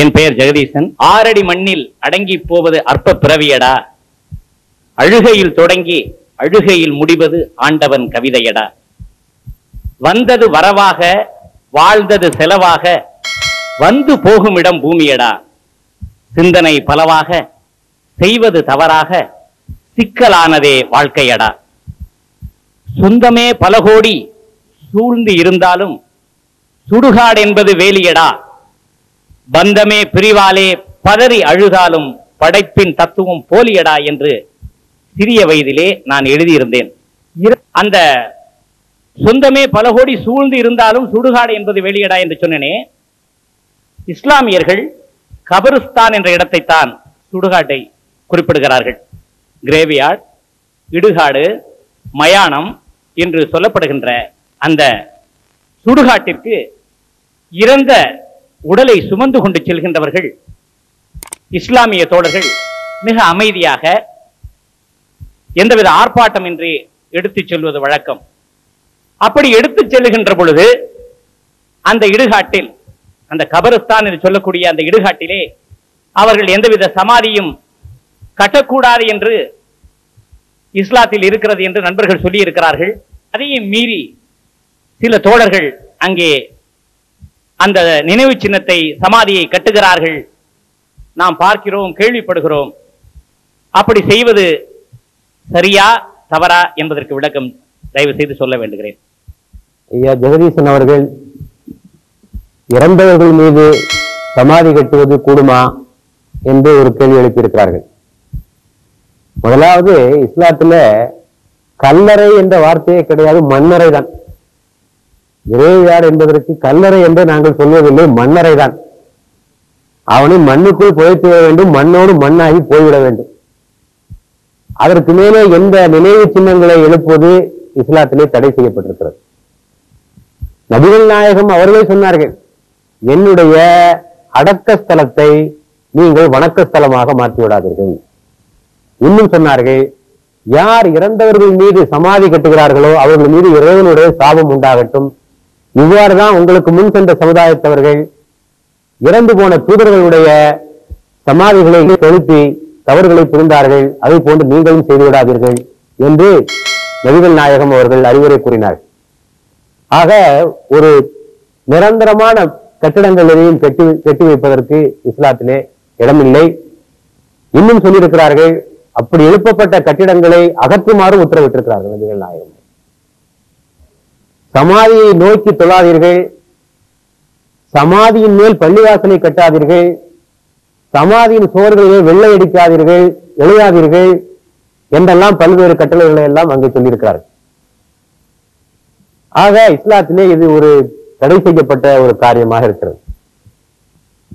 என் பெயர் ஜெகதீசன். 6 அடி மண்ணில் அடங்கி போவது அற்ப பிறவியடா, அழுகையில் தொடங்கி அழுகையில் முடிவது ஆண்டவன் கவிதையடா. வந்தது வரவாக, வாழ்ந்தது செலவாக, வந்து போகும் இடம் பூமியடா. சிந்தனை பலவாக, செய்வது தவறாக, சிக்கலானதே வாழ்க்கையடா. சொந்தமே பல கோடி சூழ்ந்து இருந்தாலும் சுடுகாடு என்பது வேலியடா. பந்தமே பிரிவாலே பதறி அழுதாலும் படைப்பின் தத்துவம் போலியடா என்று சிறிய வயதிலே நான் எழுதியிருந்தேன். அந்த சொந்தமே பல கோடி சூழ்ந்து இருந்தாலும் சுடுகாடு என்பது வேலியடா என்று சொன்னனே, இஸ்லாமியர்கள் கபருஸ்தான் என்ற இடத்தை தான் சுடுகாட்டை குறிப்பிடுகிறார்கள். கிரேவியார்ட், இடுகாடு, மயானம் என்று சொல்லப்படுகின்ற அந்த சுடுகாட்டிற்கு இறந்த உடலை சுமந்து கொண்டு செல்கின்றவர்கள் இஸ்லாமிய தோழர்கள் மிக அமைதியாக எந்தவித ஆர்ப்பாட்டம் இன்றி எடுத்துச் செல்வது வழக்கம். அப்படி எடுத்துச் செல்லுகின்ற பொழுது அந்த இடுகாட்டில், அந்த கபருஸ்தான் என்று சொல்லக்கூடிய அந்த இடுகாட்டிலே அவர்கள் எந்தவித சமாதியும் கட்டக்கூடாது என்று இஸ்லாத்தில் இருக்கிறது என்று நண்பர்கள் சொல்லி இருக்கிறார்கள். அதையும் மீறி சில தோழர்கள் அங்கே அந்த நினைவு சின்னத்தை, சமாதியை கட்டுகிறார்கள். நாம் பார்க்கிறோம், கேள்விப்படுகிறோம். அப்படி செய்வது சரியா தவறா என்பதற்கு விளக்கம் தயவு செய்து சொல்ல வேண்டுகிறேன். ஐயா ஜெகதீசன் அவர்கள் இறந்தவர்கள் மீது சமாதி கட்டுவது கூடுமா என்று ஒரு கேள்வி எழுப்பியிருக்கிறார்கள். முதலாவது, இஸ்லாத்துல கல்லறை என்ற வார்த்தையே கிடையாது, மண்ணறை தான். கிரேவியார்ட் என்பதற்கு கல்லறை என்று நாங்கள் சொல்வதில்லை, மண்ணறை தான். அவனை மண்ணுக்குள் புதைத்து விட வேண்டும், மண்ணோடு மண்ணாகி போய்விட வேண்டும். அதற்கு மேலே எந்த நினைவு சின்னங்களை எழுப்புவது இஸ்லாத்திலே தடை செய்யப்பட்டிருக்கிறது. நபிகள் நாயகம் அவர்களே சொன்னார்கள், என்னுடைய அடக்க ஸ்தலத்தை நீங்கள் வணக்க ஸ்தலமாக மாற்றி விடாதீர்கள். இன்னும் சொன்னார்கள், யார் இறந்தவர்கள் மீது சமாதி கட்டுகிறார்களோ அவர்கள் மீது இறைவனுடைய சாபம் உண்டாகட்டும். இவ்வாறுதான் உங்களுக்கு முன் சென்ற சமுதாயத்தவர்கள் இறந்து போன தூதர்களுடைய சமாதிகளை செலுத்தி தவறுகளை புரிந்தார்கள். அதை போன்று நீங்களும் செய்துவிடாதீர்கள் என்று நபிகள் நாயகம் அவர்கள் அறிவுரை கூறினார். ஆக ஒரு நிரந்தரமான கட்டிடங்கள் எதையும் கட்டி வைப்பதற்கு இஸ்லாத்திலே இடமில்லை. இன்னும் சொல்லியிருக்கிறார்கள், அப்படி எழுப்பப்பட்ட கட்டிடங்களை அகற்றுமாறு உத்தரவிட்டிருக்கிறார்கள் நபிகள் நாயகம். சமாதியை நோக்கி தொழாதீர்கள், சமாதியின் மேல் பள்ளிவாசலை கட்டாதீர்கள், சமாதியின் சுவர்களிலே வெள்ளை அடிக்காதீர்கள், எழுதாதீர்கள் என்றெல்லாம் பல்வேறு கட்டளைகளை எல்லாம் அங்கே சொல்லியிருக்கிறார்கள். ஆக இஸ்லாத்திலே இது ஒரு தடை செய்யப்பட்ட ஒரு காரியமாக இருக்கிறது.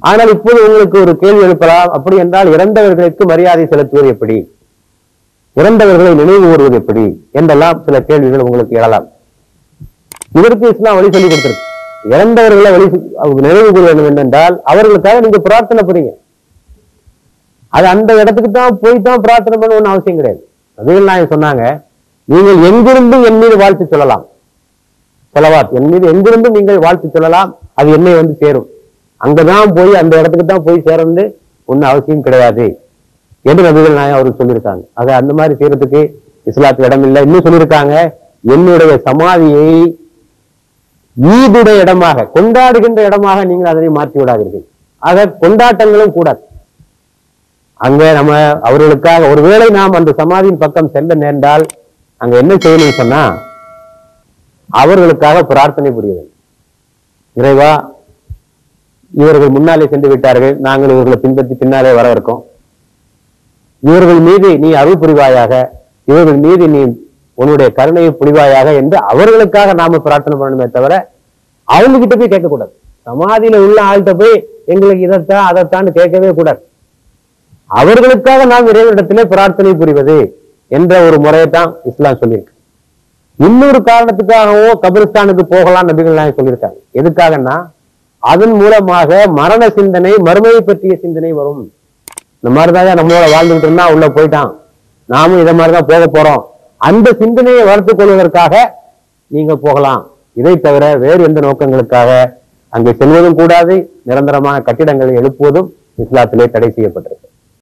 ஆனால் இப்போது உங்களுக்கு ஒரு கேள்வி எழுப்பலாம், அப்படி என்றால் இறந்தவர்களுக்கு மரியாதை செலுத்துவது எப்படி, இறந்தவர்களை நினைவு கூறுவது எப்படி என்றெல்லாம் சில கேள்விகள் உங்களுக்கு எழலாம். இதற்கு இஸ்லாம் வழி சொல்லி கொடுத்திருக்கு. இறந்தவர்களை நினைவு கூற வேண்டும் என்றால் அவர்களுக்காக நீங்க பிரார்த்தனை புரியுங்க. அது அந்த இடத்துக்கு தான் போய்தான் பிரார்த்தனை பண்ண ஒன்றும் அவசியம் கிடையாது. நபிகள் நாயகம் சொன்னாங்க, நீங்கள் எங்கிருந்தும் என் மீது வாழ்த்து சொல்லலாம், செலவாத் என் மீது எங்கிருந்தும் நீங்கள் வாழ்த்து சொல்லலாம், அது என்னை வந்து சேரும். அங்கதான் போய் அந்த இடத்துக்கு தான் போய் சேர்ந்து ஒன்னும் அவசியம் கிடையாது என்று நபிகள் நாயகம் அவருக்கு சொல்லியிருக்காங்க. ஆக அந்த மாதிரி செய்யறதுக்கு இஸ்லாத்துக்கு இடம் இல்லை. இன்னும் சொல்லியிருக்காங்க, என்னுடைய சமாதியை ஈதுடைய இடமாக, கொண்டாடுகின்ற இடமாக நீங்கள் அதனை மாற்றி விடாதீர்கள். ஆக கொண்டாட்டங்களும் கூடாது. அங்க நம்ம அவர்களுக்காக ஒருவேளை நாம் அந்த சமாதியின் பக்கம் செல்ல நேர்ந்தால் அங்க என்ன செய்யணும்னு சொன்னா அவர்களுக்காக பிரார்த்தனை புரிய வேண்டும். இறைவா, இவர்கள் முன்னாலே சென்று விட்டார்கள், நாங்கள் இவர்களை பின்பற்றி பின்னாலே வர இருக்கோம். இவர்கள் மீது நீ அருள் புரிவாயாக, இவர்கள் மீது நீ உன்னுடைய கருணையை புரிவாயாக என்று அவர்களுக்காக நாம பிரார்த்தனை பண்ணணுமே தவிர அவங்க கிட்ட போய் கேட்கக்கூடாது. சமாதியில உள்ள ஆள்கிட்ட போய் எங்களுக்கு இதைத்தான் அதைத்தான் கேட்கவே கூடாது. அவர்களுக்காக நாம் இறைவனிடத்திலே பிரார்த்தனை புரிவது என்ற ஒரு முறையைத்தான் இஸ்லாம் சொல்லியிருக்கு. இன்னொரு காரணத்துக்காகவோ கபிரிஸ்தானுக்கு போகலாம் நபிகள் நாயகம் சொல்லியிருக்காங்க. எதுக்காகன்னா அதன் மூலமாக மரண சிந்தனை, மறுமையை பற்றிய சிந்தனை வரும். இந்த மாதிரிதான் நம்மளோட வாழ்ந்துகிட்டு இருந்தா உள்ள போயிட்டான், நாமும் இதை மாதிரிதான் போக போறோம், அந்த சிந்தனையை வளர்த்துக் கொள்வதற்காக நீங்க போகலாம். இதை தவிர வேறு எந்த நோக்கங்களுக்காக அங்கே செல்வதும் கூடாது, நிரந்தரமான கட்டிடங்களை எழுப்புவதும் இஸ்லாத்திலே தடை செய்யப்பட்டிருக்கு.